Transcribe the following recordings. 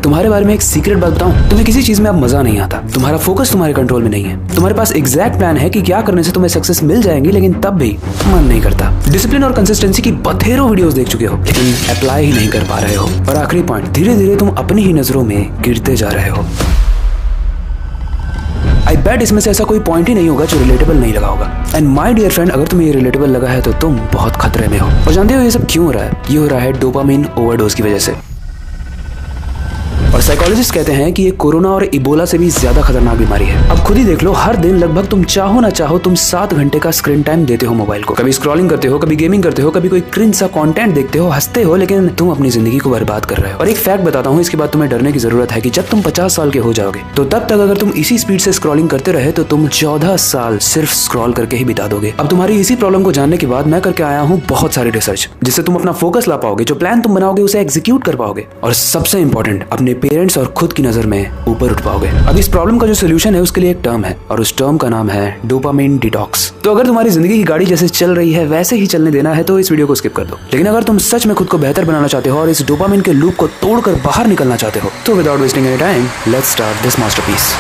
तुम्हारे बारे में एक सीक्रेट बात बताऊं, तुम्हें किसी चीज में अब मजा नहीं आता, तुम्हारा फोकस तुम्हारे कंट्रोल में नहीं है, तुम्हारे पास एग्जैक्ट प्लान है कि क्या करने से तुम्हें सक्सेस मिल जाएंगी, लेकिन तब भी मन नहीं करता। डिसिप्लिन और कंसिस्टेंसी की बथेरों वीडियोस देख चुके हो, लेकिन अप्लाई ही नहीं कर पा रहे हो। और आखिरी पॉइंट, धीरे धीरे तुम अपनी ही नजरों में गिरते जा रहे हो। आई बेट इसमें से ऐसा कोई पॉइंट ही नहीं होगा जो रिलेटेबल नहीं लगा होगा। एंड माय डियर फ्रेंड, अगर तुम्हें ये रिलेटेबल लगा है तो तुम बहुत खतरे में हो। और जानते हो ये सब क्यों हो रहा है? ये हो रहा है डोपामिन ओवरडोज की वजह से। और साइकोलॉजिस्ट कहते हैं कि ये कोरोना और इबोला से भी ज्यादा खतरनाक बीमारी है। अब खुद ही देख लो, हर दिन लगभग तुम चाहो ना चाहो तुम 7 घंटे का स्क्रीन टाइम देते हो मोबाइल को। कभी स्क्रॉलिंग करते हो, कभी गेमिंग करते हो, कभी कोई क्रिंज सा कंटेंट देखते हो, हंसते हो, लेकिन तुम अपनी जिंदगी को बर्बाद कर रहे हो। और एक फैक्ट बताता हूँ, इसके बाद तुम्हें डरने की जरूरत है कि जब तुम 50 साल के हो जाओगे तो तब तक अगर तुम इसी स्पीड से स्क्रॉलिंग करते रहे तो तुम 14 साल सिर्फ स्क्रॉल करके ही बिता दोगे। अब तुम्हारी इसी प्रॉब्लम को जानने के बाद मैं करके आया हूँ बहुत सारी रिसर्च, जिससे तुम अपना फोकस ला पाओगे, जो प्लान तुम बनाओगे उसे एग्जीक्यूट कर पाओगे, और सबसे इंपॉर्टेंट अपने पेरेंट्स और खुद की नजर में ऊपर उठ पाओगे। अब इस प्रॉब्लम का जो सोल्यूशन है उसके लिए एक टर्म है, और उस टर्म का नाम है डोपामिन डिटॉक्स। तो अगर तुम्हारी जिंदगी की गाड़ी जैसे चल रही है वैसे ही चलने देना है तो इस वीडियो को स्किप कर दो। लेकिन अगर तुम सच में खुद को बेहतर बनाना चाहते हो और इस डोपामिन के लूप को तोड़कर बाहर निकलना चाहते हो तो without wasting any time let's start this masterpiece.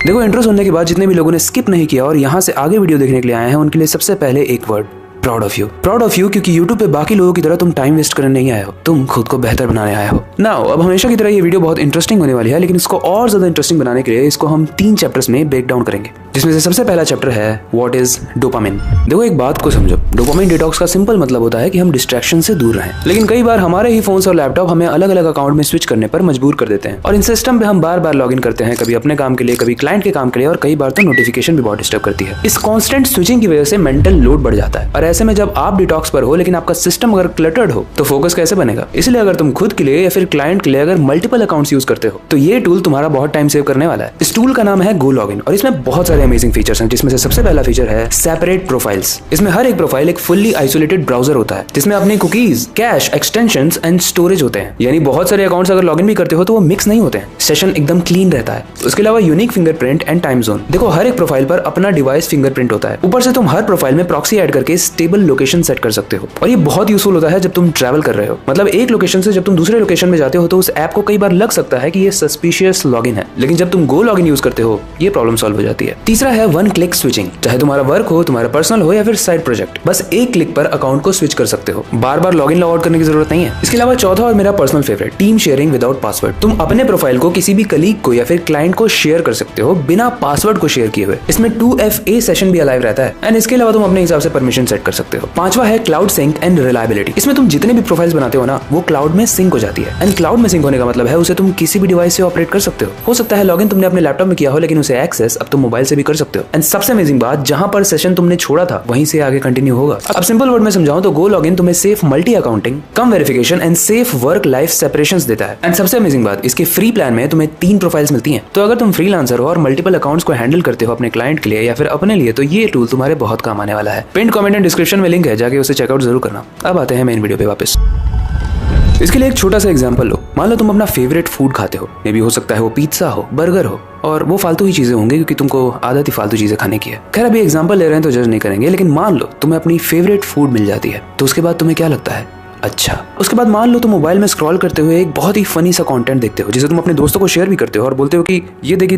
देखो, इंट्रो सुनने के बाद जितने भी लोगों ने स्किप नहीं किया और यहाँ से आगे वीडियो देखने के लिए आए हैं उनके लिए सबसे पहले एक word, proud of you. Proud of you, क्योंकि यूट्यूब पे बाकी लोगों की तरह तुम टाइम वेस्ट करने नहीं आए हो, तुम खुद को बेहतर बनाने आए हो। नाउ अब हमेशा की तरह ये वीडियो बहुत इंटरेस्टिंग होने वाली है, लेकिन इसको और ज्यादा इंटरेस्टिंग बनाने के लिए इसको हम 3 चैप्टर्स में ब्रेक डाउन करेंगे, जिसमें से सबसे पहला चैप्टर है व्हाट इज डोपामिन। देखो, एक बात को समझो, डोपामिन डिटॉक्स का सिंपल मतलब होता है कि हम डिस्ट्रैक्शन से दूर रहें। लेकिन कई बार हमारे ही फोन्स और लैपटॉप हमें अलग अलग अकाउंट में स्विच करने पर मजबूर कर देते हैं, और इन सिस्टम पे हम बार बार लॉग इन करते हैं, कभी अपने काम के लिए, कभी क्लाइंट के काम के लिए, और कई बार तो नोटिफिकेशन भी बहुत डिस्टर्ब करती है। इस कॉन्स्टेंट स्विचिंग की वजह से मेंटल लोड बढ़ जाता है, और ऐसे में जब आप डिटॉक्स पर हो लेकिन आपका सिस्टम अगर क्लटर्ड हो तो फोकस कैसे बनेगा? इसलिए अगर तुम खुद के लिए या फिर क्लाइंट के लिए अगर मल्टीपल अकाउंट्स यूज करते हो तो ये टूल तुम्हारा बहुत टाइम सेव करने वाला है। इस टूल का नाम है गो लॉगिन, और इसमें बहुत सारे अमेजिंग फीचर्स हैं, जिसमें से सबसे पहला फीचर है सेपरेट प्रोफाइल्स। इसमें हर एक प्रोफाइल एक फुल्ली आइसोलेटेड ब्राउजर होता है, जिसमें अपने cookies, cash, extensions and storage होते हैं। यानी बहुत सारे अकाउंट्स अगर लॉगिन भी करते हो तो वो मिक्स नहीं होते हैं, सेशन एकदम क्लीन रहता है। उसके अलावा unique fingerprint and time zone. देखो, हर एक प्रोफाइल पर अपना डिवाइस फिंगरप्रिंट होता है। ऊपर से तुम हर प्रोफाइल में प्रॉक्सी ऐड करके स्टेबल लोकेशन सेट कर सकते हो, और ये बहुत यूजफुल होता है जब तुम ट्रैवल कर रहे हो। मतलब एक लोकेशन से जब तुम दूसरे लोकेशन में जाते हो तो उस ऐप को कई बार लग सकता है कि ये सस्पिशियस लॉगिन है, लेकिन जब तुम गो लॉगिन यूज करते हो ये प्रॉब्लम सॉल्व हो जाती है। तीसरा है वन क्लिक स्विचिंग। चाहे तुम्हारा वर्क हो, तुम्हारा पर्सनल हो या फिर साइड प्रोजेक्ट, बस एक क्लिक पर अकाउंट को स्विच कर सकते हो, बार बार लॉगिन लॉग आउट करने की जरूरत नहीं है। इसके अलावा चौथा और मेरा personal favourite, team sharing without password. तुम अपने प्रोफाइल को किसी भी कलीग को या फिर क्लाइंट को शेयर कर सकते हो बिना पासवर्ड को शेयर किए हुए। इसमें 2FA सेशन भी अलाइव रहता है, एंड इसके अलावा तुम अपने हिसाब से परमिशन सेट कर सकते हो। पांचवा है क्लाउड सिंक एंड रिलायबिलिटी। इसमें तुम जितने भी प्रोफाइल्स बनाते हो ना वो क्लाउड में सिंक हो जाती है, एंड क्लाउड में सिंक होने का मतलब है उसे तुम किसी भी डिवाइस से ऑपरेट कर सकते हो सकता है लॉगिन तुमने अपने लैपटॉप में किया हो, लेकिन उसे एक्सेस अब तुम मोबाइल से भी कर सकते हो। एंड सबसे अमेजिंग बात, जहां पर सेशन तुमने छोड़ा था वहीं से आगे कंटिन्यू होगा। अब सिंपल वर्ड में समझाऊं तो गो लॉगिन तुम्हें safe multi accounting, come verification and safe work life separations देता है। एंड सबसे अमेजिंग बात, इसके फ्री प्लान में तुम्हें 3 प्रोफाइल्स मिलती हैं। तो अगर तुम फ्रीलांसर हो और मल्टीपल अकाउंट्स को हैंडल करते हो अपने क्लाइंट के लिए या फिर अपने लिए, तो ये टूल तुम्हारे बहुत काम आने वाला है। पिन कमेंट एंड डिस्क्रिप्शन में लिंक है, जाके उसे चेकआउट जरूर करना। अब आते हैं मेन वीडियो पे वापस। इसके लिए एक छोटा सा एग्जांपल लो। मान लो तुम अपना फेवरेट फूड खाते हो, मे बी हो सकता है वो पिज्जा हो, बर्गर हो, और वो फालतू ही चीजें होंगी क्योंकि तुमको आदत ही फालतू चीजें खाने की है। खैर, अभी एग्जांपल ले रहे हैं तो जज नहीं करेंगे, लेकिन मान लो तुम्हें अपनी फेवरेट फूड मिल जाती है तो उसके बाद तुम्हें क्या लगता है? अच्छा। उसके बाद मान लो तुम मोबाइल में स्क्रॉल करते हुए एक बहुत ही फनी सा कंटेंट देखते हो, जिसे तुम अपने दोस्तों को शेयर भी करते हो और बोलते हो कि ये देख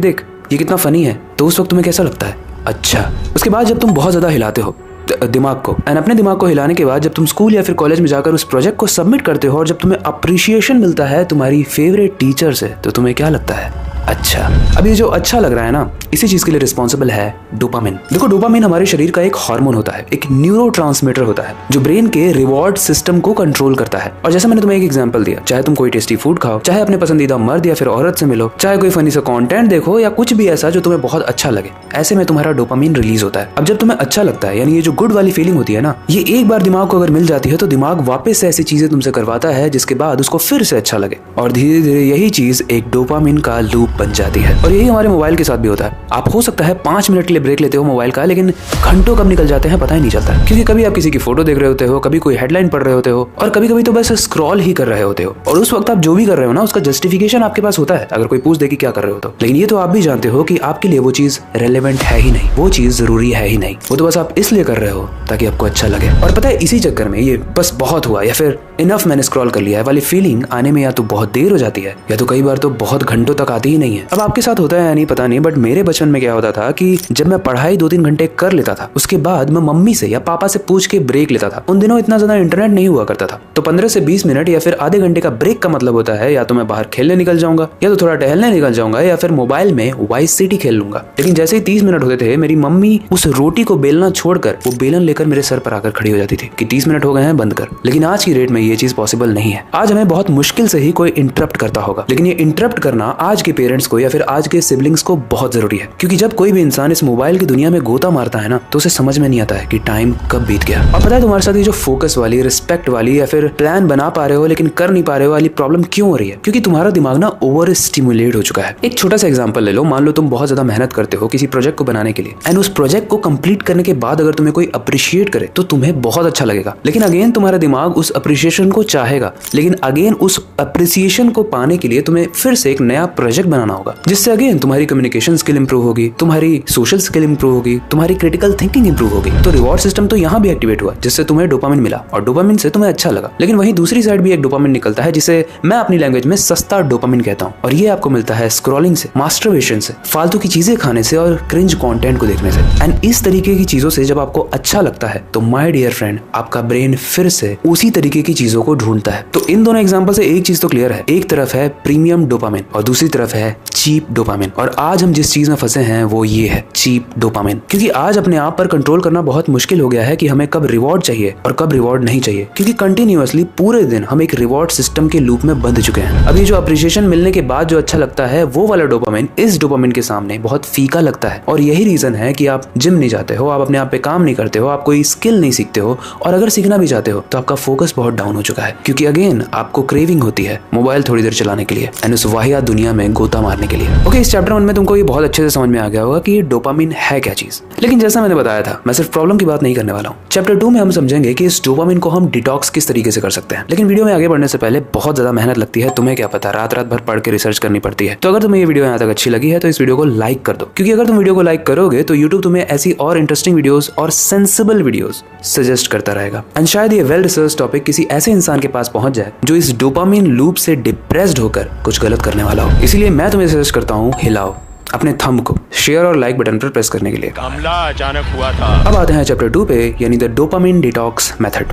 ये कितना फनी है, तो उस वक्त तुम्हें कैसा लगता है? अच्छा। उसके बाद जब तुम बहुत ज्यादा हिलाते हो दिमाग को, एंड अपने दिमाग को हिलाने के बाद जब तुम स्कूल या फिर कॉलेज में जाकर उस प्रोजेक्ट को सबमिट करते हो और जब तुम्हें अप्रिशिएशन मिलता है तुम्हारी फेवरेट टीचर से, तो तुम्हें क्या लगता है? अच्छा। अब ये जो अच्छा लग रहा है ना, इसी चीज के लिए रिस्पॉन्सिबल है डोपामिन। देखो, डोपामिन हमारे शरीर का एक हार्मोन होता है, एक न्यूरोट्रांसमीटर होता है जो ब्रेन के रिवॉर्ड सिस्टम को कंट्रोल करता है। और जैसे मैंने तुम्हें एक एग्जांपल दिया, चाहे तुम कोई टेस्टी फूड खाओ, चाहे अपने पसंदीदा मर्द या फिर औरत से मिलो, चाहे कोई फनी सा कंटेंट देखो, या कुछ भी ऐसा जो तुम्हें बहुत अच्छा लगे, ऐसे में तुम्हारा डोपामिन रिलीज होता है। अब जब तुम्हें अच्छा लगता है, यानी ये जो गुड वाली फीलिंग होती है ना, ये एक बार दिमाग को अगर मिल जाती है तो दिमाग वापस से ऐसी चीजें तुमसे करवाता है जिसके बाद उसको फिर से अच्छा लगे, और धीरे धीरे यही चीज एक डोपामिन का लूप बन जाती है। और यही हमारे मोबाइल के साथ भी होता है। आप हो सकता है 5 मिनट के लिए ब्रेक लेते हो मोबाइल का, लेकिन घंटों कब निकल जाते हैं पता ही नहीं चलता, क्योंकि कभी आप किसी की फोटो देख रहे होते हो, कभी कोई हेडलाइन पढ़ रहे होते हो, और कभी कभी तो बस स्क्रॉल ही कर रहे होते हो। और उस वक्त आप जो भी कर रहे हो ना, उसका जस्टिफिकेशन आपके पास होता है अगर कोई पूछ दे कि क्या कर रहे हो तो। लेकिन ये तो आप भी जानते हो कि आपके लिए वो चीज रेलेवेंट है ही नहीं, वो चीज जरूरी है ही नहीं, वो तो बस आप इसलिए कर रहे हो ताकि आपको अच्छा लगे। और पता है, इसी चक्कर में ये बस बहुत हुआ या फिर इनफ मैंने स्क्रॉल कर लिया है वाली फीलिंग आने में या तो बहुत देर हो जाती है या तो कई बार तो बहुत घंटों तक आती ही नहीं है। अब आपके साथ होता है या नहीं पता नहीं, बट मेरे बचपन में क्या होता था कि जब मैं पढ़ाई 2-3 घंटे कर लेता था, उसके बाद मैं मम्मी से या पापा से पूछ के ब्रेक लेता था। उन दिनों इतना ज्यादा इंटरनेट नहीं हुआ करता था, तो 15 से 20 मिनट या फिर आधे घंटे का ब्रेक का मतलब होता है या तो मैं बाहर खेलने निकल जाऊंगा या तो थोड़ा टहलने निकल जाऊंगा या फिर मोबाइल में वाइस सिटी खेल लूंगा। लेकिन जैसे ही 30 मिनट होते थे, मेरी मम्मी उस रोटी को बेलना छोड़कर वो बेलन लेकर मेरे सर पर आकर खड़ी हो जाती थी कि 30 मिनट हो गए हैं, बंद कर। लेकिन आज की डेट में ये चीज पॉसिबल नहीं है। आज हमें बहुत मुश्किल से ही कोई इंटरप्ट करता होगा, लेकिन ये इंटरप्ट करना आज के पेरेंट्स को या फिर आज के सिबलिंग्स को बहुत जरूरी है, क्योंकि जब कोई भी इंसान इस मोबाइल की दुनिया में गोता मारता है ना, तो उसे समझ में नहीं आता है कि टाइम कब बीत गया। और पता है तुम्हारे साथ ये जो फोकस वाली, रिस्पेक्ट वाली या फिर प्लान बना पा रहे हो लेकिन कर नहीं पा रहे हो वाली प्रॉब्लम क्यों हो रही है? क्योंकि तुम्हारा दिमाग ना ओवर स्टिमुलेट हो चुका है। एक छोटा सा एग्जांपल ले लो। मान लो तुम बहुत ज्यादा मेहनत करते हो किसी प्रोजेक्ट को बनाने के लिए, एंड उस प्रोजेक्ट को कंप्लीट करने के बाद अगर तुम्हें कोई अप्रिशिएट करे तो तुम्हें बहुत अच्छा लगेगा, लेकिन अगेन तुम्हारा दिमाग उस अप्रिशिएशन को चाहेगा, लेकिन अगेन उस अप्रिसिएशन को पाने के लिए तुम्हें फिर से एक नया प्रोजेक्ट बनाना होगा, जिससे अगेन तुम्हारी कम्युनिकेशन स्किल इंप्रूव होगी, तुम्हारी सोशल स्किल इंप्रूव होगी, तुम्हारी क्रिटिकल थिंकिंग इंप्रूव होगी। तो रिवॉर्ड सिस्टम तो यहाँ भी एक्टिवेट हुआ, जिससे तुम्हें डोपामिन मिला और डोपामिन से तुम्हें अच्छा लगा। लेकिन वहीं दूसरी साइड भी एक डोपामिन निकलता है जिसे मैं अपनी लैंग्वेज में सस्ता डोपामिन कहता हूँ, और ये आपको मिलता है स्क्रॉलिंग से, मास्टरबेशन से, फालतू की चीजें खाने से और क्रिंज कंटेंट को देखने से। एंड इस तरीके की चीजों से जब आपको अच्छा लगता है तो माय डियर फ्रेंड, आपका ब्रेन फिर से उसी तरीके की चीजों को ढूंढता है। तो इन दोनों एग्जांपल से एक चीज तो क्लियर है, एक तरफ है प्रीमियम डोपामिन और दूसरी तरफ है चीप डोपामिन। और आज हम जिस चीज में फंसे हैं वो ये है चीप डोपामिन, क्योंकि आज अपने आप पर कंट्रोल करना बहुत मुश्किल हो गया है कि हमें कब रिवॉर्ड चाहिए और कब रिवॉर्ड नहीं चाहिए, क्योंकि कंटिन्यूअसली पूरे दिन हम एक रिवॉर्ड सिस्टम के लूप में बंध चुके हैं। अभी जो अप्रिशिएशन मिलने के बाद जो अच्छा लगता है वो वाला डोपामिन इस डोपामिन के सामने बहुत फीका लगता है। और यही रीजन है कि आप जिम नहीं जाते हो, आप अपने आप पे काम नहीं करते हो, आप कोई स्किल नहीं सीखते हो, और अगर सीखना भी चाहते हो तो आपका फोकस बहुत डाउन हो चुका है, क्योंकि अगेन आपको क्रेविंग होती है मोबाइल थोड़ी देर चलाने के लिए एंड उस वाहियात दुनिया में गोता मारने के लिए। ओके, इस चैप्टर 1 में तुमको ये बहुत अच्छे से समझ में आ गया होगा कि ये डोपामिन है क्या चीज। लेकिन जैसा मैंने बताया था, मैं सिर्फ प्रॉब्लम की बात नहीं करने वाला हूँ। चैप्टर 2 में हम समझेंगे कि इस डोपामिन को हम डिटॉक्स किस तरीके से कर सकते हैं। लेकिन वीडियो में आगे बढ़ने से पहले बहुत ज्यादा मेहनत लगती है, तुम्हें क्या पता, रात रात भर पढ़ के रिसर्च करनी पड़ती है। तो अगर तुम्हें ये वीडियो यहाँ तक अच्छी लगी है तो इस वीडियो को लाइक कर दो, क्योंकि अगर तुम वीडियो को लाइक करोगे तो यूट्यूब तुम्हें ऐसी और इंटरेस्टिंग वीडियोस और सेंसिबल वीडियोस सजेस्ट करता रहेगा। एंड शायद ये वेल रिसर्च टॉपिक किसी ऐसे इंसान के पास पहुंच जाए जो इस डोपामिन लूप से डिप्रेस्ड होकर कुछ गलत करने वाला हो। इसीलिए मैं तुम्हें सजेस्ट करता हूँ, हिलाओ अपने थंब को शेयर और लाइक बटन पर प्रेस करने के लिए। हमला अचानक हुआ था। अब आते हैं चैप्टर 2 पे, यानी द डोपामिन डिटॉक्स मेथड।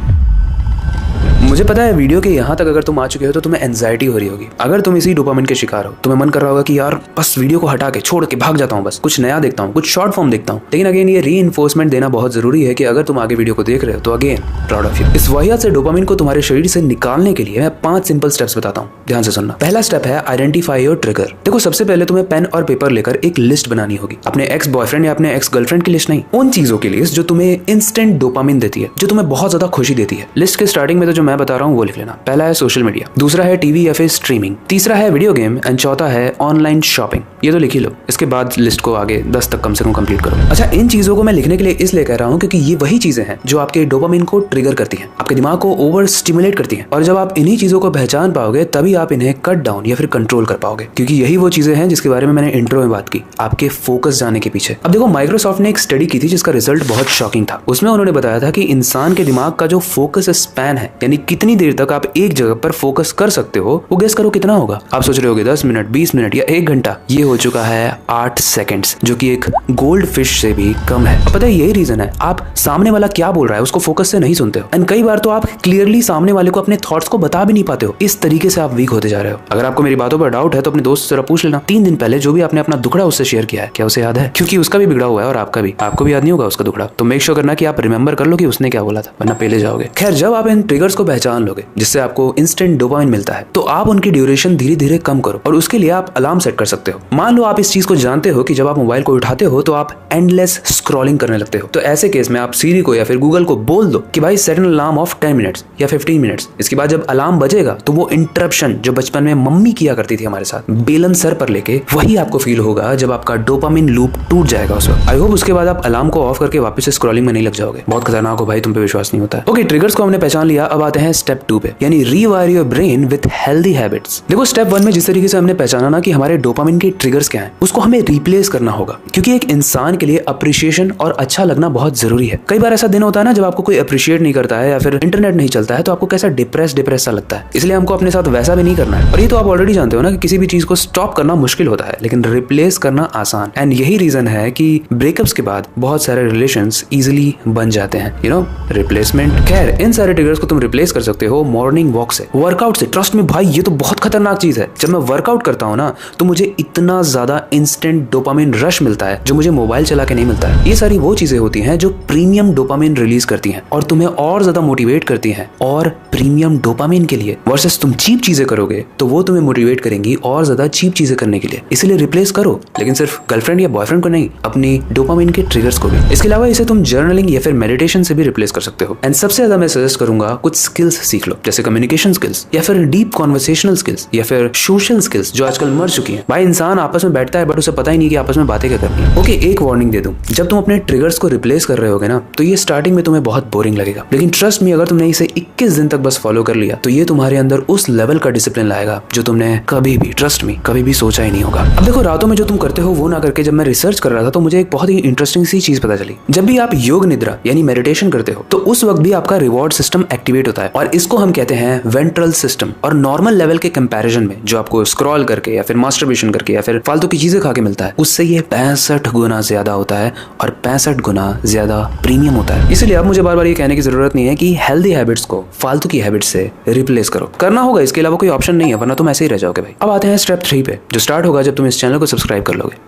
मुझे पता है वीडियो के यहाँ तक अगर तुम आ चुके हो तो तुम्हें एंजाइटी हो रही होगी। अगर तुम इसी डोपामिन के शिकार हो, तुम्हें मन कर रहा होगा कि यार बस वीडियो को हटा के छोड़ के भाग जाता हूँ, बस कुछ नया देखता हूँ, कुछ शॉर्ट फॉर्म देखता हूँ। लेकिन अगेन ये रीइंफोर्समेंट देना बहुत जरूरी है कि अगर तुम आगे वीडियो को देख रहे हो तो अगेन प्राउड ऑफ यू। इस वाहियात से डोपामिन को तुम्हारे शरीर से निकालने के लिए मैं 5 सिंपल स्टेप्स बताता हूँ, ध्यान से सुनना। पहला स्टेप है आइडेंटिफाई योर ट्रिगर। देखो, सबसे पहले तुम्हें पेन और पेपर लेकर एक लिस्ट बनानी होगी, अपने एक्स बॉयफ्रेंड या अपने एक्स गर्लफ्रेंड की लिस्ट नहीं, उन चीजों की लिस्ट जो तुम्हें इंस्टेंट डोपामिन देती है, जो तुम्हें बहुत ज्यादा खुशी देती है। लिस्ट के स्टार्टिंग में तो जो मैं बता रहा हूँ वो लिख लेना। पहला है सोशल मीडिया, दूसरा है टीवी या फिर स्ट्रीमिंग, तीसरा है वीडियो गेम एंड चौथा है ऑनलाइन शॉपिंग। ये तो लिख ही लो, इसके बाद लिस्ट को आगे 10 तक कम से कम कंप्लीट करो। अच्छा, इन चीजों को मैं लिखने के लिए इसलिए कह रहा हूँ क्योंकि ये वही चीजें हैं जो आपके डोपामिन को ट्रिगर करती हैं, आपके दिमाग को ओवर स्टिमुलेट करती हैं। और जब आप इन्हीं चीजों को पहचान पाओगे तभी आप इन्हें कट डाउन या फिर कंट्रोल कर पाओगे, क्योंकि यही वो चीजें हैं जिसके बारे में मैंने इंट्रो में बात की, आपके फोकस जाने के पीछे। अब देखो, माइक्रोसॉफ्ट ने एक स्टडी की थी जिसका रिजल्ट बहुत शॉकिंग था। उसमें उन्होंने बताया था कि इंसान के दिमाग का जो फोकस स्पैन है, यानी कितनी देर तक आप एक जगह पर फोकस कर सकते हो, वो गेस करो कितना होगा। आप सोच रहे होगे 10 मिनट, 20 मिनट या 1 घंटा। ये हो चुका है 8 सेकंड्स, जो कि एक गोल्ड फिश से भी कम है। पता है यही रीजन है, आप सामने वाला क्या बोल रहा है उसको फोकस से नहीं सुनते हो, एंड कई बार तो आप क्लियरली सामने वाले को अपने थॉट्स को बता भी नहीं पाते हो। इस तरीके से आप वीक होते जा रहे हो। अगर आपको मेरी बातों पर डाउट है तो अपने दोस्त से जरा पूछ लेना, 3 दिन पहले जो भी आपने अपना दुखड़ा उससे शेयर किया है, क्या उसे याद है? क्योंकि उसका भी बिगड़ा हुआ है और आपका भी, आपको भी याद नहीं होगा उसका दुखड़ा। तो मेक श्योर करना कि आप रिमेंबर कर लो कि उसने क्या बोला था, वरना पहले जाओगे। खैर, जब आप इन ट्रिगर्स को पहचान लोगे जिससे आपको इंस्टेंट डोपामिन मिलता है, तो आप उनकी ड्यूरेशन धीरे धीरे कम करो, और उसके लिए आप अलार्म सेट कर सकते हो। मान लो आप इस चीज को जानते हो कि जब आप मोबाइल को उठाते हो तो आप एंडलेस स्क्रॉलिंग करने लगते हो, तो ऐसे केस में आप सीरी को या फिर गूगल को बोल दो कि भाई set an alarm off 10 minutes या 15 मिनट्स। इसके बाद जब अलार्म बजेगा तो वो इंटरप्शन जो बचपन में मम्मी किया करती थी हमारे साथ, बेलन सर पर लेके, वही आपको फील होगा जब आपका डोपामिन लूप टूट जाएगा उस वक्त। आई होप उसके बाद आप अलार्म को ऑफ करके वापस से स्क्रॉलिंग में नहीं लग जाओगे। बहुत खतरनाक हो भाई, तुम पे विश्वास नहीं होता है। ओके, ट्रिगर्स को हमने पहचान लिया। अब आते आते हैं स्टेप 2 पे, यानी रीवायर your brain with healthy habits. देखो स्टेप 1 में जिस तरीके से हमने पहचाना ना कि हमारे डोपामिन के ट्रिगर्स क्या हैं, उसको हमें रिप्लेस करना होगा, क्योंकि एक इंसान के लिए अप्रिशिएशन और अच्छा लगना बहुत जरूरी है। कई बार ऐसा दिन होता है ना जब आपको कोई अप्रिशिएट नहीं करता है या फिर इंटरनेट नहीं चलता है, तो आपको कैसा डिप्रेस सा लगता है। इसलिए हमको अपने साथ वैसा भी नहीं करना है। और ये तो आप ऑलरेडी जानते हो ना कि किसी भी चीज को स्टॉप करना मुश्किल होता है, लेकिन रिप्लेस करना आसान। एंड यही रीजन है कि ब्रेकअप्स के बाद बहुत सारे रिलेशंस इजीली बन जाते हैं, यू नो, रिप्लेसमेंट। खैर, इन सारे ट्रिगर्स को तुम रिप्लेस कर सकते हो मॉर्निंग वॉक से, वर्कआउट से। ट्रस्ट में भाई, ये तो बहुत खतरनाक चीज है। जब मैं वर्कआउट करता हूँ ना, तो मुझे इतना ज्यादा इंस्टेंट डोपामिन रश मिलता है जो मुझे मोबाइल चला के नहीं मिलता है। ये सारी वो चीजें होती हैं जो प्रीमियम डोपामिन रिलीज करती हैं और तुम्हें और ज्यादा मोटिवेट करती हैं। और प्रीमियम डोपामिन के लिए वर्सेस तुम चीप चीजें करोगे तो वो तुम्हें मोटिवेट करेंगी और ज्यादा चीप चीजें करने के लिए। इसलिए रिप्लेस करो, लेकिन सिर्फ गर्लफ्रेंड या बॉयफ्रेंड को नहीं, अपनी डोपामिन के ट्रिगर्स को भी। इसके अलावा इसे तुम जर्नलिंग या फिर मेडिटेशन से भी रिप्लेस कर सकते हो। एंड सबसे ज्यादा मैं सजेस्ट करूंगा कुछ स्किल्स सीख लो, जैसे कम्युनिकेशन स्किल्स या फिर डीप कॉन्वर्सेशनल स्किल्स या फिर सोशल स्किल्स, जो आजकल मर चुकी हैं। भाई, इंसान आपस में बैठता है बट उसे पता ही नहीं कि आपस में बातें क्या करनी है। ओके, एक वार्निंग दे दूं, जब तुम अपने ट्रिगर्स को रिप्लेस कर रहे होगे ना, तो ये स्टार्टिंग में तुम्हें बहुत बोरिंग लगेगा, लेकिन ट्रस्ट मी, अगर तुमने इसे 21 दिन तक बस फॉलो कर लिया तो ये तुम्हारे अंदर उस लेवल का डिसिप्लिन लाएगा जो तुमने कभी भी, ट्रस्ट मी, कभी भी सोचा ही नहीं होगा। अब देखो, रातों में जो तुम करते हो वो ना करके, जब मैं रिसर्च कर रहा था तो मुझे एक बहुत ही इंटरेस्टिंग सी चीज पता चली। जब भी आप योग निद्रा यानी मेडिटेशन करते हो तो उस वक्त भी आपका रिवॉर्ड सिस्टम एक्टिवेट होता है, और इसको हम कहते हैं वेंट्रल सिस्टम। और नॉर्मल लेवल के कंपैरिजन में जो आपको स्क्रॉल करके या फिर मास्टरबेशन करके या फिर फालतू की चीजें खा के मिलता है, उससे ये 65 गुना ज्यादा होता है और 65 गुना ज्यादा प्रीमियम होता है। इसलिए अब मुझे बार बार ये कहने की जरूरत नहीं है कि हेल्दी हैबिट्स को फालतू की हैबिट्स से रिप्लेस करो। करना होगा, इसके अलावा कोई ऑप्शन नहीं है, वरना तुम ऐसे ही रह जाओगे भाई। अब आते हैं स्टेप 3 पे, जो स्टार्ट होगा जब तुम इस चैनल को सब्सक्राइब कर लोगे।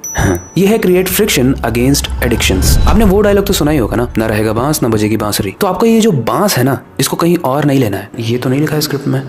ये है क्रिएट फ्रिक्शन अगेंस्ट एडिक्शंस। आपने वो डायलॉग तो सुना ही होगा ना, ना रहेगा बांस ना बजेगी बांसुरी। तो आपको ये जो बांस है ना, इसको कहीं और नहीं लेना है। ये तो नहीं लिखा है स्क्रिप्ट में,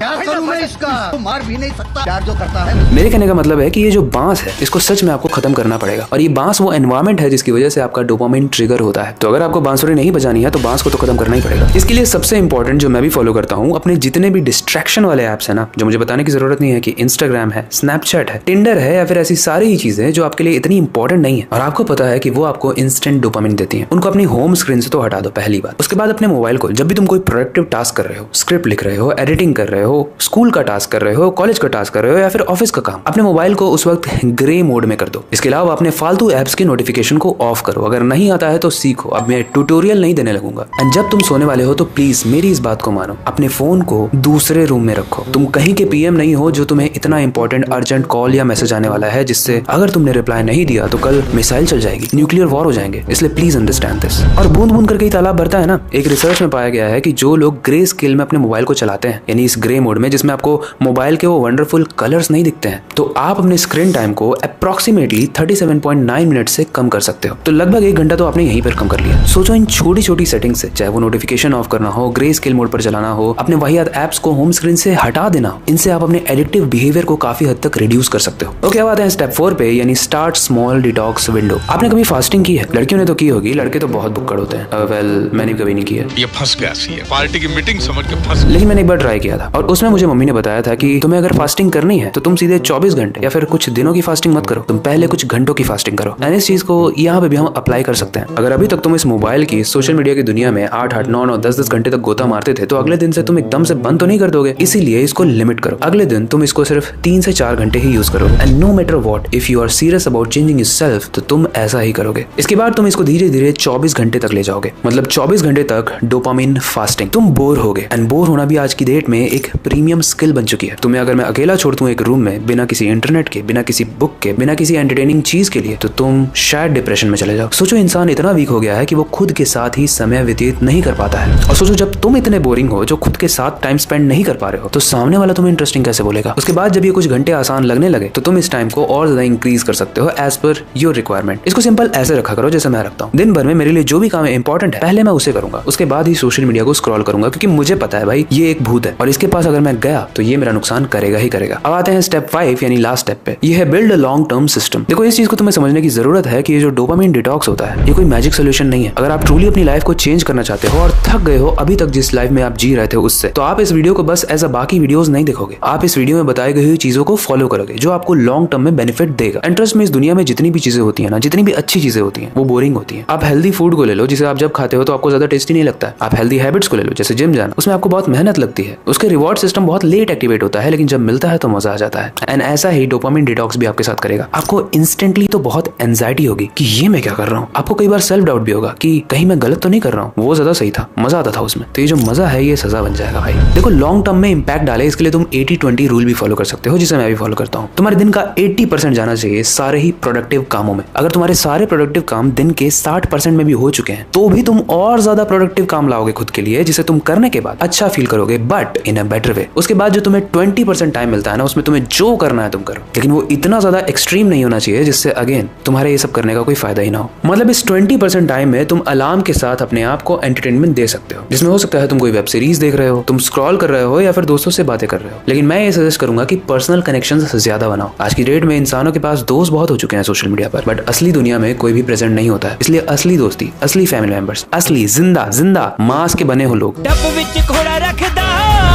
इसका मार भी नहीं सकता, प्यार जो करता है। मेरे कहने का मतलब है कि ये जो बांस है, इसको सच में आपको खत्म करना पड़ेगा। और ये बांस वो एनवायरमेंट है जिसकी वजह से आपका डोपामिन ट्रिगर होता है। तो अगर आपको बांसुरी नहीं बजानी है तो बांस को तो खत्म करना ही पड़ेगा। इसके लिए सबसे इंपॉर्टेंट जो मैं भी फॉलो करता हूँ, अपने जितने भी डिस्ट्रैक्शन वाले एप्स है ना, जो मुझे बताने की जरूरत नहीं है कि इंस्टाग्राम है, स्नैपचैट है, टिंडर है, या फिर ऐसी सारी ही चीजें जो आपके लिए इतनी इंपॉर्टेंट नहीं है और आपको पता है कि वो आपको इंस्टेंट डोपामिन देती हैं, उनको अपनी होम स्क्रीन से तो हटा दो पहली बात। उसके बाद अपने मोबाइल को, जब भी तुम कोई प्रोडक्टिव टास्क कर रहे हो, स्क्रिप्ट लिख रहे हो, एडिटिंग कर रहे हो, स्कूल का टास्क कर रहे हो, कॉलेज का टास्क कर रहे हो या फिर ऑफिस का काम, अपने मोबाइल को उस वक्त ग्रे मोड में कर दो। इसके अलावा अपने फालतू एप्स की नोटिफिकेशन को ऑफ करो। अगर नहीं आता है तो सीखो, अब मैं ट्यूटोरियल नहीं देने लगूंगा। एंड जब तुम सोने वाले हो तो प्लीज मेरी इस बात को मानो, अपने फोन को दूसरे रूम में रखो। तुम कहीं के पीएम नहीं हो जो तुम्हें इतना इंपॉर्टेंट अर्जेंट कॉल या मैसेज आने वाला है जिससे अगर तुमने रिप्लाई नहीं दिया तो कल मिसाइल चल जाएगी, न्यूक्लियर वॉर हो जाएंगे। इसलिए प्लीज अंडरस्टैंड दिस। और बूंद बूंद करके ही तालाब भरता है ना। एक रिसर्च में पाया गया है कि जो लोग ग्रे स्केल में अपने मोबाइल को चलाते हैं, यानी इस ग्रे मोड में जिसमें आपको मोबाइल के वो वंडरफुल कलर्स नहीं दिखते हैं, तो आप अपने स्क्रीन टाइम को अप्रोक्सीमेटली 37.9 मिनट से कम कर सकते हो। तो लगभग 1 घंटा तो आपने यहीं पर कम कर लिया। सोचो इन छोटी छोटी सेटिंग से, चाहे वो नोटिफिकेशन ऑफ करना हो, ग्रे स्केल मोड पर चलाना हो, अपने वाहियात एप्स को होम स्क्रीन से हटा देना हो, इनसे आप अपने एडिक्टिव बिहेवियर को काफी हद तक रिड्यूस कर सकते हो। ओके, अब आते हैं स्टेप 4 पे, यानी स्टार्ट स्मॉल डिटॉक्स विंडो। आपने कभी फास्टिंग की है? लड़कियों ने तो की होगी, लड़के तो बहुत बुक्कड़ होते हैं। वेल, मैंने कभी नहीं किया। ये फंस गया सी है, पार्टी की मीटिंग समझ के फंस। लेकिन मैंने एक बार ट्राई किया था और उसमें मुझे मम्मी ने बताया था कि तुम्हें अगर फास्टिंग करनी है तो तुम सीधे 24 घंटे या फिर कुछ दिनों की फास्टिंग मत करो, तुम पहले कुछ घंटों की फास्टिंग करो। एंड इस चीज को यहाँ पे भी हम अप्लाई कर सकते हैं। अगर अभी तक तुम इस मोबाइल की, सोशल मीडिया की दुनिया में 8-8, 9-9, 10-10 घंटे तक गोता मारते थे, तो अगले दिन से तुम एकदम से बंद तो नहीं कर दोगे। इसीलिए इसको लिमिट करो। अगले दिन तुम इसको सिर्फ 3 से 4 घंटे ही यूज करो। And no matter what, if you are serious about changing yourself, तो तुम ऐसा ही करोगे। इसके बाद तुम इसको धीरे धीरे 24 घंटे तक ले जाओगे, मतलब 24 घंटे तक डोपामिन फास्टिंग। तुम बोर होगे, एंड बोर होना भी आज की डेट में एक प्रीमियम स्किल बन चुकी है। तुम्हें अगर मैं अकेला छोड़ दूं एक रूम में, बिना किसी इंटरनेट के, बिना किसी बुक के, बिना किसी एंटरटेनिंग चीज के लिए, तो तुम शायद डिप्रेशन में चले जाओ। सोचो, इंसान इतना वीक हो गया है कि वो खुद के साथ ही समय व्यतीत नहीं कर पाता है। और सोचो, जब तुम इतने बोरिंग हो, जो खुद के साथ टाइम स्पेंड नहीं कर पा रहे हो, तो सामने वाला तुम्हें इंटरेस्टिंग कैसे बोलेगा? उसके बाद जब ये कुछ घंटे आसान लगने लगे तो तुम इस टाइम को और ज्यादा इंक्रीज कर सकते हो एज पर योर रिक्वायरमेंट। इसको सिंपल ऐसे रखा करो जैसे मैं रखता हूँ। दिन भर में मेरे लिए जो भी काम इंपॉर्टेंट है, पहले मैं उसे करूंगा, उसके बाद ही सोशल मीडिया को स्क्रॉल करूंगा, क्योंकि मुझे पता है भाई ये एक भूत है और इसके पास अगर मैं गया तो ये मेरा नुकसान करेगा ही करेगा। अब आते हैं स्टेप 5 यानी लास्ट स्टेप पे। ये है build a long term system. देखो, इस चीज को तुम्हें समझने की जरूरत है कि ये जो डोपामिन डिटॉक्स होता है, ये कोई मैजिक सोल्यूशन नहीं है। अगर आप ट्रूली अपनी लाइफ को चेंज करना चाहते हो और थक गए हो अभी तक जिस लाइफ में आप जी रहे थे उससे, तो आप इस वीडियो को बस एज अ बाकी वीडियोस नहीं देखोगे। आप इस वीडियो में बताई गई हुई चीजों को फॉलो करोगे जो आपको लॉन्ग टर्म में बेनिफिट देगा। एंड ट्रस्ट में, इस दुनिया में में जितनी भी चीजें होती है ना, जितनी भी अच्छी चीजें होती हैं वो बोरिंग होती हैं। आप हेल्दी फूड को ले लो, जिसे आप जब खाते हो तो आपको ज्यादा टेस्टी नहीं लगता है। आप हेल्दी हैबिट्स को ले लो, जैसे जिम जाना, उसमें आपको बहुत मेहनत लगती है, उसके रिवॉर्ड सिस्टम बहुत लेट एक्टिवेट होता है, लेकिन जब मिलता है तो मजा आ जाता है। एंड ऐसा ही डोपामिन डिटॉक्स भी आपके साथ करेगा। आपको इंस्टेंटली तो बहुत एंजाइटी होगी कि ये मैं क्या कर रहा हूँ, आपको कई बार सेल्फ डाउट भी होगा कि कहीं मैं गलत तो नहीं कर रहा हूँ, वो ज्यादा सही था, मजा आता था उसमें। तो ये जो मजा है ये सजा बन जाएगा भाई। देखो लॉन्ग टर्म में इंपैक्ट डाले इसके लिए तुम 80-20 रूल भी फॉलो कर सकते हो, जिसे मैं भी फॉलो करता हूँ। तुम्हारे दिन का 80% जाना चाहिए सारे ही प्रोडक्टिव कामों में। अगर तुम्हारे सारे प्रोडक्टिव काम दिन के 60% में भी हो चुके हैं तो भी तुम और ज्यादा प्रोडक्टिव काम लाओगे खुद के लिए, जिसे तुम करने के बाद अच्छा फील करोगे, but in a better way. उसके बाद जो तुम्हें 20% टाइम मिलता है ना, उसमें तुम्हें जो करना है तुम करो, लेकिन वो इतना ज्यादा एक्सट्रीम नहीं होना चाहिए जिससे अगेन तुम्हारे ये सब करने का कोई फायदा ही ना हो। मतलब इस 20% टाइम में तुम अलार्म के साथ अपने आप को एंटरटेनमेंट दे सकते हो, जिसमें हो सकता है तुम कोई वेब सीरीज देख रहे हो, तुम स्क्रॉल कर रहे हो या फिर दोस्तों से बातें कर रहे हो। लेकिन मैं ये सजेस्ट करूंगा कि पर्सनल कनेक्शंस ज्यादा बनाओ। आज की डेट में इंसानों के पास दोस्त बहुत हो चुके हैं सोशल मीडिया पर, बट असली दुनिया में कोई भी प्रेजेंट नहीं होता है। इसलिए असली दोस्ती, असली फैमिली मेंबर्स, असली जिंदा मांस के बने हो लोग,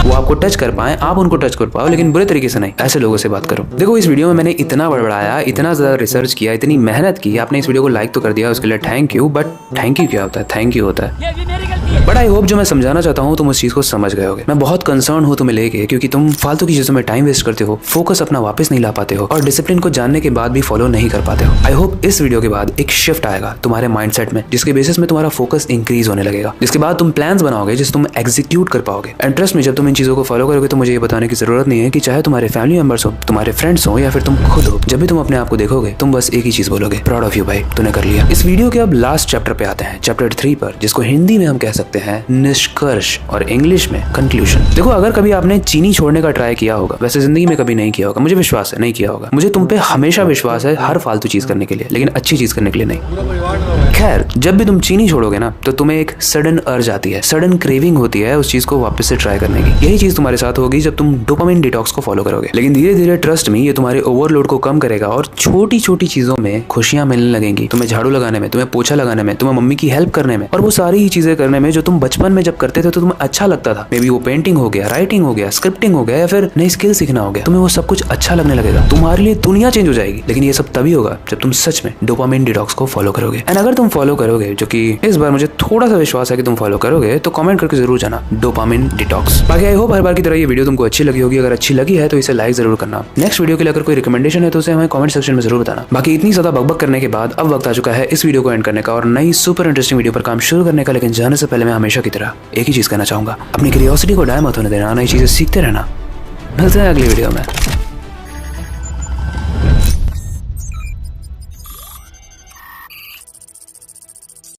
वो आपको टच कर पाए, आप उनको टच कर पाओ, लेकिन बुरे तरीके से नहीं। ऐसे लोगों से बात करो। देखो इस वीडियो में मैंने इतना बड़बड़ाया, इतना ज्यादा रिसर्च किया, इतनी मेहनत की, आपने इस वीडियो को लाइक तो कर दिया, उसके लिए thank you. But thank you क्या होता है? थैंक यू होता है बट आई होप जो मैं समझाना चाहता हूँ तुम उस चीज को समझ गए होगे। मैं बहुत कंसर्न हूँ तुम्हें लेके, क्योंकि तुम फालतू की चीजों में टाइम वेस्ट करते हो, फोकस अपना वापस नहीं ला पाते हो और डिसिप्लिन को जानने के बाद भी फॉलो नहीं कर पाते हो। आई होप इस वीडियो के बाद एक शिफ्ट आएगा तुम्हारे माइंडसेट में, जिसके बेसिस में तुम्हारा फोकस इंक्रीज होने लगेगा, जिसके बाद तुम प्लान्स बनाओगे जिसे तुम एग्जीक्यूट कर पाओगे। एंड ट्रस्ट में जब तुम इन चीजों को फॉलो करोगे तो मुझे ये बताने की जरूरत नहीं है कि चाहे तुम्हारे फैमिली मेंबर्स हो, तुम्हारे फ्रेंड्स हो या फिर तुम खुद हो, जब भी तुम अपने आप को देखोगे तुम बस एक ही चीज बोलोगे, प्राउड ऑफ यू भाई, तूने कर लिया। इस वीडियो के अब लास्ट चैप्टर पे आते हैं, चैप्टर 3 पर, जिसको हिंदी में हम कह सकते हैं निष्कर्ष और इंग्लिश में कंक्लूजन। देखो अगर कभी आपने चीनी छोड़ने का ट्राई किया होगा, वैसे जिंदगी में कभी नहीं किया होगा, मुझे विश्वास है नहीं किया होगा, मुझे तुम पे हमेशा विश्वास है हर फालतू चीज करने के लिए, लेकिन अच्छी चीज करने के लिए नहीं। खैर जब भी तुम चीनी छोड़ोगे ना तो तुम्हें एक सडन अर्ज आती है, सडन क्रेविंग होती है उस चीज को वापस से ट्राई करने की। यही चीज तुम्हारे साथ होगी जब तुम डोपामिन डिटॉक्स को फॉलो करोगे। लेकिन धीरे धीरे ट्रस्ट में ये तुम्हारे ओवरलोड को कम करेगा और छोटी छोटी चीजों में खुशियां मिलने लगेंगी। तुम्हें झाड़ू लगाने में, तुम्हें पोछा लगाने में, तुम्हें मम्मी की हेल्प करने में, और वो सारी ही चीजें करने में जो तुम बचपन में जब करते थे तो तुम्हें अच्छा लगता था। मे बी वो पेंटिंग हो गया, राइटिंग हो गया, स्क्रिप्टिंग हो गया या फिर नई स्किल सीखना हो गया, तुम्हें वो सब कुछ अच्छा लगने लगेगा। तुम्हारे लिए दुनिया चेंज हो जाएगी। लेकिन ये सब तभी होगा जब तुम सच में डोपामिन डिटॉक्स को फॉलो करोगे। एंड अगर तुम फॉलो करोगे, जो कि इस बार मुझे थोड़ा सा विश्वास है कि तुम फॉलो करोगे, तो कमेंट करके जरूर जाना डोपामिन डिटॉक्स। बाकी आई होप हर बार की तरह ये वीडियो तुमको अच्छी लगी होगी। अगर अच्छी लगी है तो इसे लाइक जरूर करना। नेक्स्ट वीडियो के लिए अगर कोई रिकमेंडेशन है तो उसे हमें कमेंट सेक्शन में जरूर बताना। बाकी इतनी ज्यादा बकबक करने के बाद अब वक्त आ चुका है इस वीडियो को एंड करने का और नई सुपर इंटरेस्टिंग वीडियो पर काम शुरू करने का। लेकिन जाने से पहले मैं हमेशा की तरह एक ही चीज कहना चाहूंगा, अपनी क्यूरियोसिटी को डाय मत होने देना, नई चीजें सीखते रहना। मिलते हैं अगली वीडियो में।